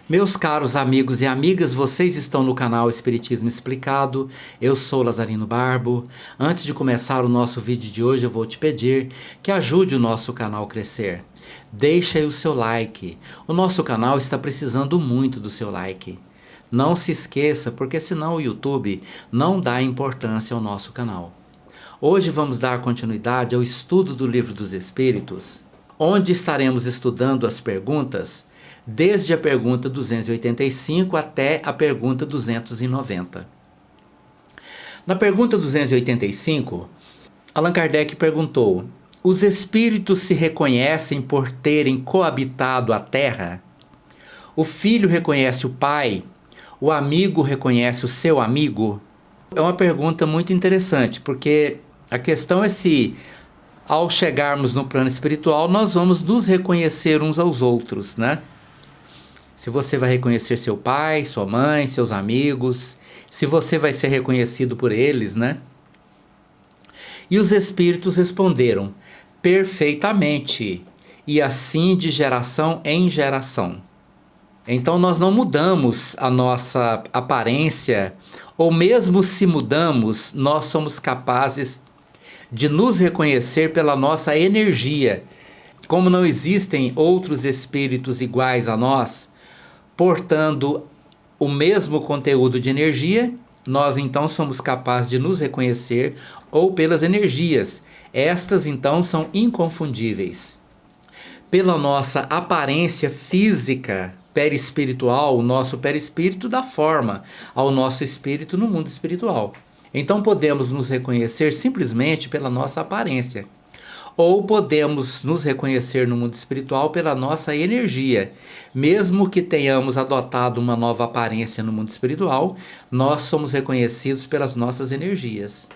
Meus caros amigos e amigas, vocês estão no canal Espiritismo Explicado. Eu sou Lazarino Barbo. Antes de começar o nosso vídeo de hoje, eu vou te pedir que ajude o nosso canal a crescer. Deixa aí o seu like. O nosso canal está precisando muito do seu like. Não se esqueça, porque senão o YouTube não dá importância ao nosso canal. Hoje vamos dar continuidade ao estudo do Livro dos Espíritos, onde estaremos estudando as perguntas desde a pergunta 285 até a pergunta 290. Na pergunta 285, Allan Kardec perguntou: os espíritos se reconhecem por terem coabitado a Terra? O filho reconhece o pai? O amigo reconhece o seu amigo? É uma pergunta muito interessante, porque a questão é se, ao chegarmos no plano espiritual, nós vamos nos reconhecer uns aos outros, né? Se você vai reconhecer seu pai, sua mãe, seus amigos, se você vai ser reconhecido por eles, né? E os espíritos responderam: perfeitamente, e assim de geração em geração. Então nós não mudamos a nossa aparência, ou mesmo se mudamos, nós somos capazes de nos reconhecer pela nossa energia. Como não existem outros espíritos iguais a nós, portando o mesmo conteúdo de energia, nós então somos capazes de nos reconhecer ou pelas energias. Estas então são inconfundíveis. Pela nossa aparência física perispiritual, o nosso perispírito dá forma ao nosso espírito no mundo espiritual. Então podemos nos reconhecer simplesmente pela nossa aparência. Ou podemos nos reconhecer no mundo espiritual pela nossa energia. Mesmo que tenhamos adotado uma nova aparência no mundo espiritual, nós somos reconhecidos pelas nossas energias.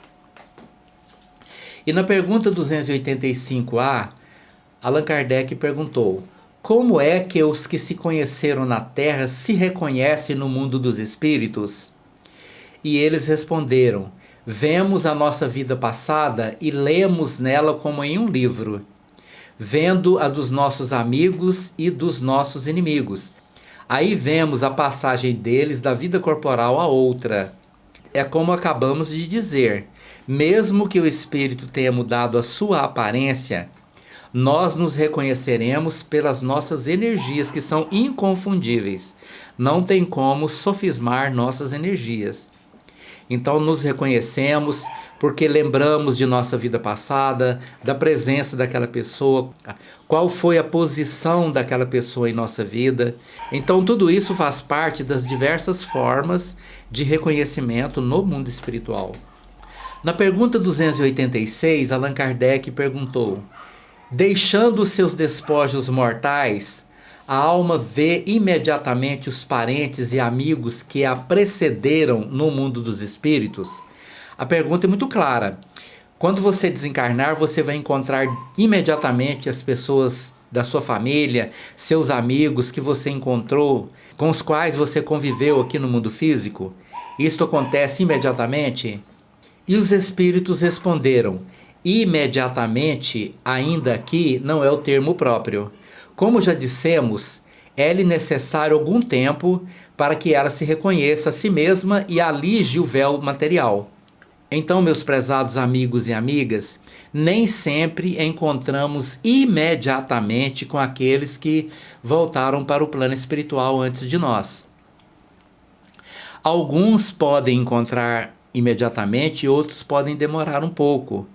E na pergunta 285A, Allan Kardec perguntou: como é que os que se conheceram na Terra se reconhecem no mundo dos espíritos? E eles responderam: vemos a nossa vida passada e lemos nela como em um livro, vendo a dos nossos amigos e dos nossos inimigos. Aí vemos a passagem deles da vida corporal a outra. É como acabamos de dizer, mesmo que o espírito tenha mudado a sua aparência, nós nos reconheceremos pelas nossas energias, que são inconfundíveis. Não tem como sofismar nossas energias. Então nos reconhecemos porque lembramos de nossa vida passada, da presença daquela pessoa, qual foi a posição daquela pessoa em nossa vida. Então tudo isso faz parte das diversas formas de reconhecimento no mundo espiritual. Na pergunta 286, Allan Kardec perguntou: deixando os seus despojos mortais, a alma vê imediatamente os parentes e amigos que a precederam no mundo dos espíritos? A pergunta é muito clara. Quando você desencarnar, você vai encontrar imediatamente as pessoas da sua família, seus amigos que você encontrou, com os quais você conviveu aqui no mundo físico? Isto acontece imediatamente? E os espíritos responderam: imediatamente, ainda aqui, não é o termo próprio. Como já dissemos, é-lhe necessário algum tempo para que ela se reconheça a si mesma e alige o véu material. Então, meus prezados amigos e amigas, nem sempre encontramos imediatamente com aqueles que voltaram para o plano espiritual antes de nós. Alguns podem encontrar imediatamente e outros podem demorar um pouco.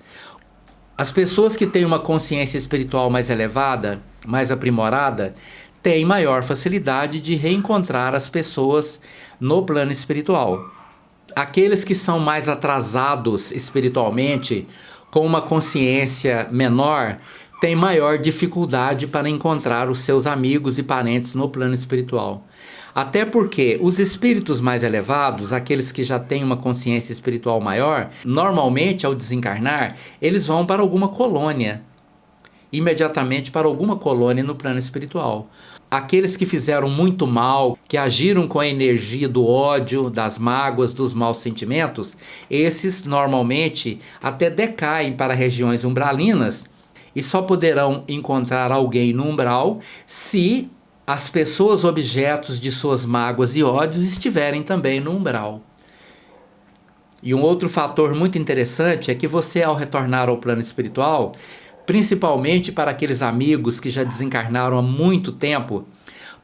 As pessoas que têm uma consciência espiritual mais elevada, mais aprimorada, têm maior facilidade de reencontrar as pessoas no plano espiritual. Aqueles que são mais atrasados espiritualmente, com uma consciência menor, têm maior dificuldade para encontrar os seus amigos e parentes no plano espiritual. Até porque os espíritos mais elevados, aqueles que já têm uma consciência espiritual maior, normalmente ao desencarnar, eles vão para alguma colônia, imediatamente para alguma colônia no plano espiritual. Aqueles que fizeram muito mal, que agiram com a energia do ódio, das mágoas, dos maus sentimentos, esses normalmente até decaem para regiões umbralinas e só poderão encontrar alguém no umbral se as pessoas objetos de suas mágoas e ódios estiverem também no umbral. E um outro fator muito interessante é que você, ao retornar ao plano espiritual, principalmente para aqueles amigos que já desencarnaram há muito tempo,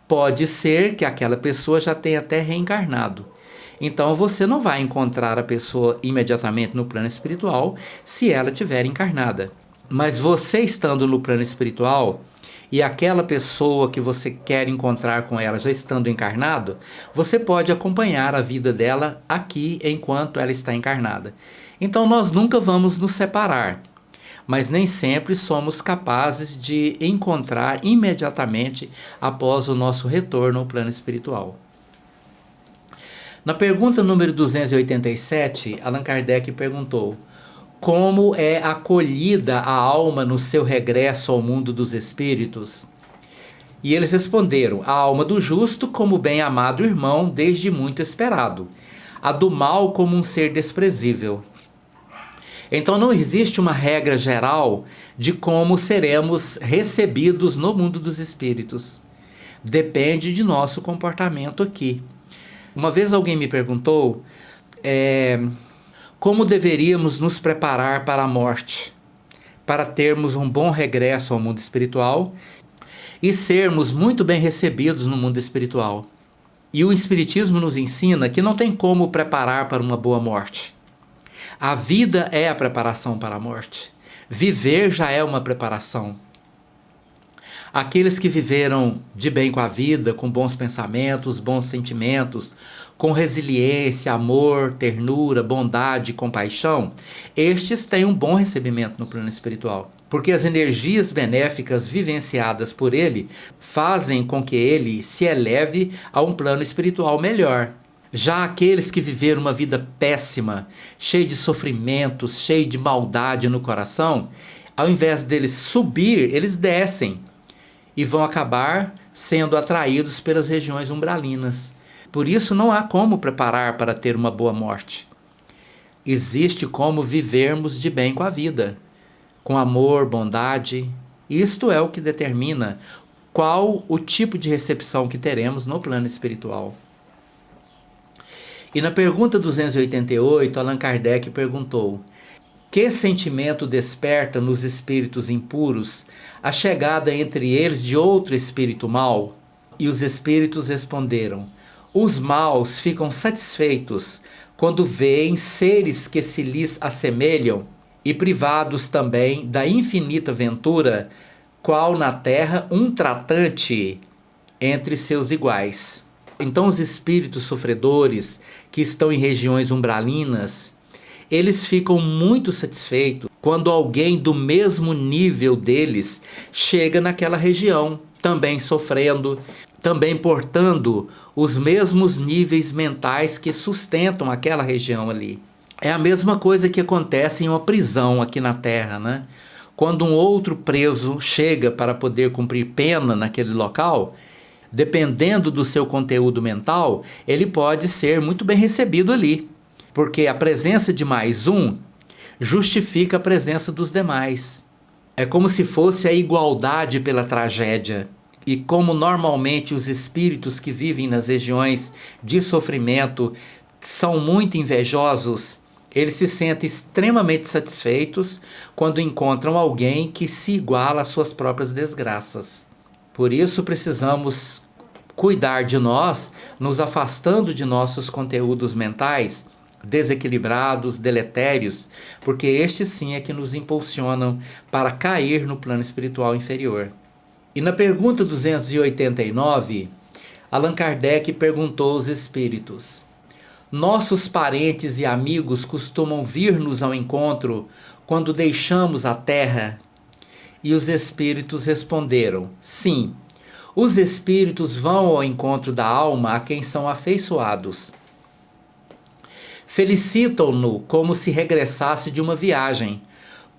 pode ser que aquela pessoa já tenha até reencarnado. Então você não vai encontrar a pessoa imediatamente no plano espiritual se ela estiver encarnada. Mas você estando no plano espiritual e aquela pessoa que você quer encontrar com ela já estando encarnado, você pode acompanhar a vida dela aqui enquanto ela está encarnada. Então nós nunca vamos nos separar, mas nem sempre somos capazes de encontrar imediatamente após o nosso retorno ao plano espiritual. Na pergunta número 287, Allan Kardec perguntou: como é acolhida a alma no seu regresso ao mundo dos espíritos? E eles responderam: a alma do justo como bem-amado irmão desde muito esperado, a do mal como um ser desprezível. Então não existe uma regra geral de como seremos recebidos no mundo dos espíritos. Depende de nosso comportamento aqui. Uma vez alguém me perguntou como deveríamos nos preparar para a morte, para termos um bom regresso ao mundo espiritual e sermos muito bem recebidos no mundo espiritual. E o Espiritismo nos ensina que não tem como preparar para uma boa morte. A vida é a preparação para a morte. Viver já é uma preparação. Aqueles que viveram de bem com a vida, com bons pensamentos, bons sentimentos, com resiliência, amor, ternura, bondade e compaixão, estes têm um bom recebimento no plano espiritual. Porque as energias benéficas vivenciadas por ele fazem com que ele se eleve a um plano espiritual melhor. Já aqueles que viveram uma vida péssima, cheia de sofrimentos, cheia de maldade no coração, ao invés deles subir, eles descem e vão acabar sendo atraídos pelas regiões umbralinas. Por isso não há como preparar para ter uma boa morte. Existe como vivermos de bem com a vida, com amor, bondade. Isto é o que determina qual o tipo de recepção que teremos no plano espiritual. E na pergunta 288, Allan Kardec perguntou: que sentimento desperta nos espíritos impuros a chegada entre eles de outro espírito mau? E os espíritos responderam: os maus ficam satisfeitos quando veem seres que se lhes assemelham e privados também da infinita ventura, qual na terra um tratante entre seus iguais. Então os espíritos sofredores que estão em regiões umbralinas, eles ficam muito satisfeitos quando alguém do mesmo nível deles chega naquela região, também sofrendo, também portando os mesmos níveis mentais que sustentam aquela região ali. É a mesma coisa que acontece em uma prisão aqui na Terra, né? Quando um outro preso chega para poder cumprir pena naquele local, dependendo do seu conteúdo mental, ele pode ser muito bem recebido ali. Porque a presença de mais um justifica a presença dos demais. É como se fosse a igualdade pela tragédia. E como normalmente os espíritos que vivem nas regiões de sofrimento são muito invejosos, eles se sentem extremamente satisfeitos quando encontram alguém que se iguala às suas próprias desgraças. Por isso precisamos cuidar de nós, nos afastando de nossos conteúdos mentais desequilibrados, deletérios, porque estes sim é que nos impulsionam para cair no plano espiritual inferior. E na pergunta 289, Allan Kardec perguntou aos espíritos: nossos parentes e amigos costumam vir-nos ao encontro quando deixamos a terra? E os espíritos responderam: sim, os espíritos vão ao encontro da alma a quem são afeiçoados. Felicitam-no como se regressasse de uma viagem,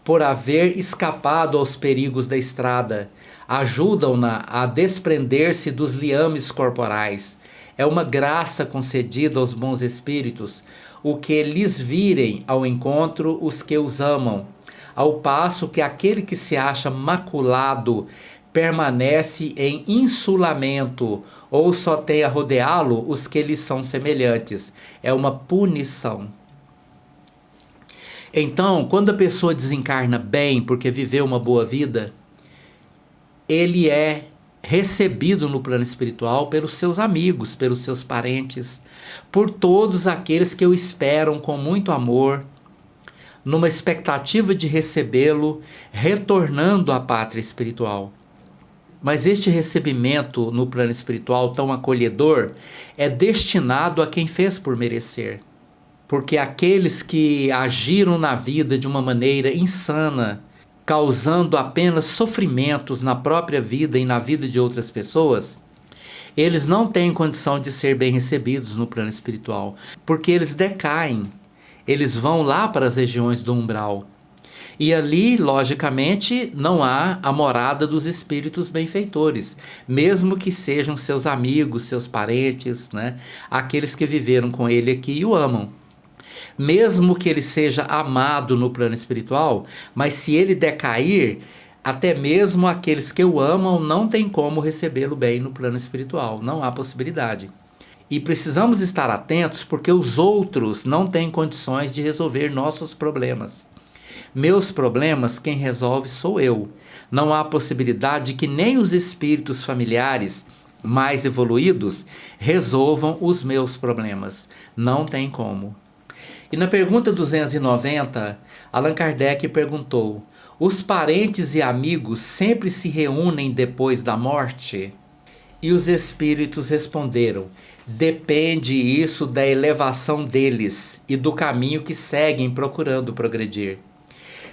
por haver escapado aos perigos da estrada. Ajudam-na a desprender-se dos liames corporais. É uma graça concedida aos bons espíritos, o que lhes virem ao encontro os que os amam, ao passo que aquele que se acha maculado permanece em insulamento, ou só tem a rodeá-lo os que lhes são semelhantes. É uma punição. Então, quando a pessoa desencarna bem, porque viveu uma boa vida, ele é recebido no plano espiritual pelos seus amigos, pelos seus parentes, por todos aqueles que o esperam com muito amor, numa expectativa de recebê-lo, retornando à pátria espiritual. Mas este recebimento no plano espiritual tão acolhedor é destinado a quem fez por merecer. Porque aqueles que agiram na vida de uma maneira insana, causando apenas sofrimentos na própria vida e na vida de outras pessoas, eles não têm condição de ser bem recebidos no plano espiritual, porque eles decaem, eles vão lá para as regiões do umbral. E ali, logicamente, não há a morada dos espíritos benfeitores, mesmo que sejam seus amigos, seus parentes, né? Aqueles que viveram com ele aqui e o amam. Mesmo que ele seja amado no plano espiritual, mas se ele decair, até mesmo aqueles que o amam não têm como recebê-lo bem no plano espiritual, não há possibilidade. E precisamos estar atentos porque os outros não têm condições de resolver nossos problemas. Meus problemas, quem resolve sou eu. Não há possibilidade de que nem os espíritos familiares mais evoluídos resolvam os meus problemas. Não tem como. E na pergunta 290, Allan Kardec perguntou: os parentes e amigos sempre se reúnem depois da morte? E os espíritos responderam: depende isso da elevação deles e do caminho que seguem procurando progredir.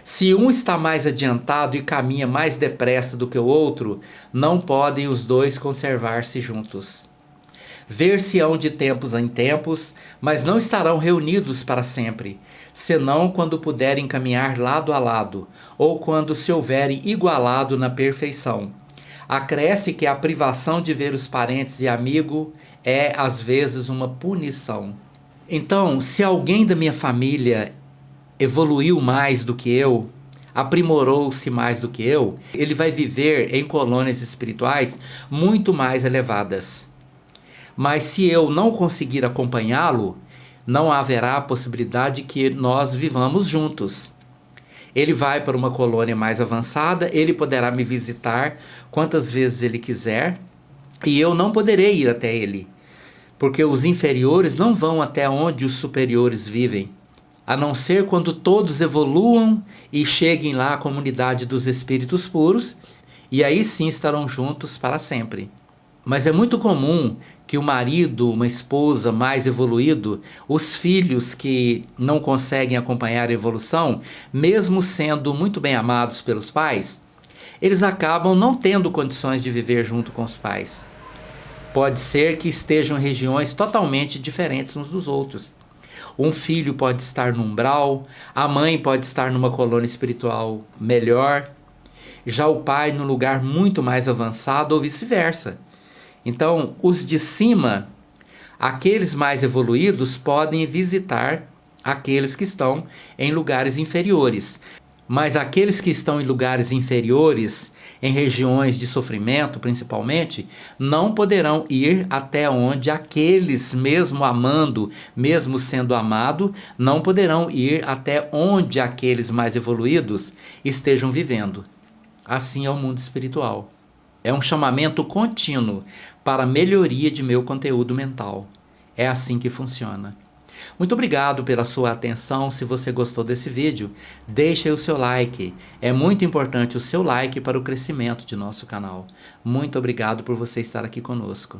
Se um está mais adiantado e caminha mais depressa do que o outro, não podem os dois conservar-se juntos. Ver-se-ão de tempos em tempos, mas não estarão reunidos para sempre, senão quando puderem caminhar lado a lado, ou quando se houverem igualado na perfeição. Acresce que a privação de ver os parentes e amigos é, às vezes, uma punição. Então, se alguém da minha família evoluiu mais do que eu, aprimorou-se mais do que eu, ele vai viver em colônias espirituais muito mais elevadas. Mas se eu não conseguir acompanhá-lo, não haverá a possibilidade que nós vivamos juntos. Ele vai para uma colônia mais avançada, ele poderá me visitar quantas vezes ele quiser, e eu não poderei ir até ele, porque os inferiores não vão até onde os superiores vivem, a não ser quando todos evoluam e cheguem lá à comunidade dos espíritos puros, e aí sim estarão juntos para sempre. Mas é muito comum que o marido, uma esposa mais evoluído, os filhos que não conseguem acompanhar a evolução, mesmo sendo muito bem amados pelos pais, eles acabam não tendo condições de viver junto com os pais. Pode ser que estejam em regiões totalmente diferentes uns dos outros. Um filho pode estar no umbral, a mãe pode estar numa colônia espiritual melhor, já o pai num lugar muito mais avançado ou vice-versa. Então, os de cima, aqueles mais evoluídos, podem visitar aqueles que estão em lugares inferiores. Mas aqueles que estão em lugares inferiores, em regiões de sofrimento principalmente, não poderão ir até onde aqueles, mesmo amando, mesmo sendo amado, não poderão ir até onde aqueles mais evoluídos estejam vivendo. Assim é o mundo espiritual. É um chamamento contínuo para a melhoria de meu conteúdo mental. É assim que funciona. Muito obrigado pela sua atenção. Se você gostou desse vídeo, deixe aí o seu like. É muito importante o seu like para o crescimento de nosso canal. Muito obrigado por você estar aqui conosco.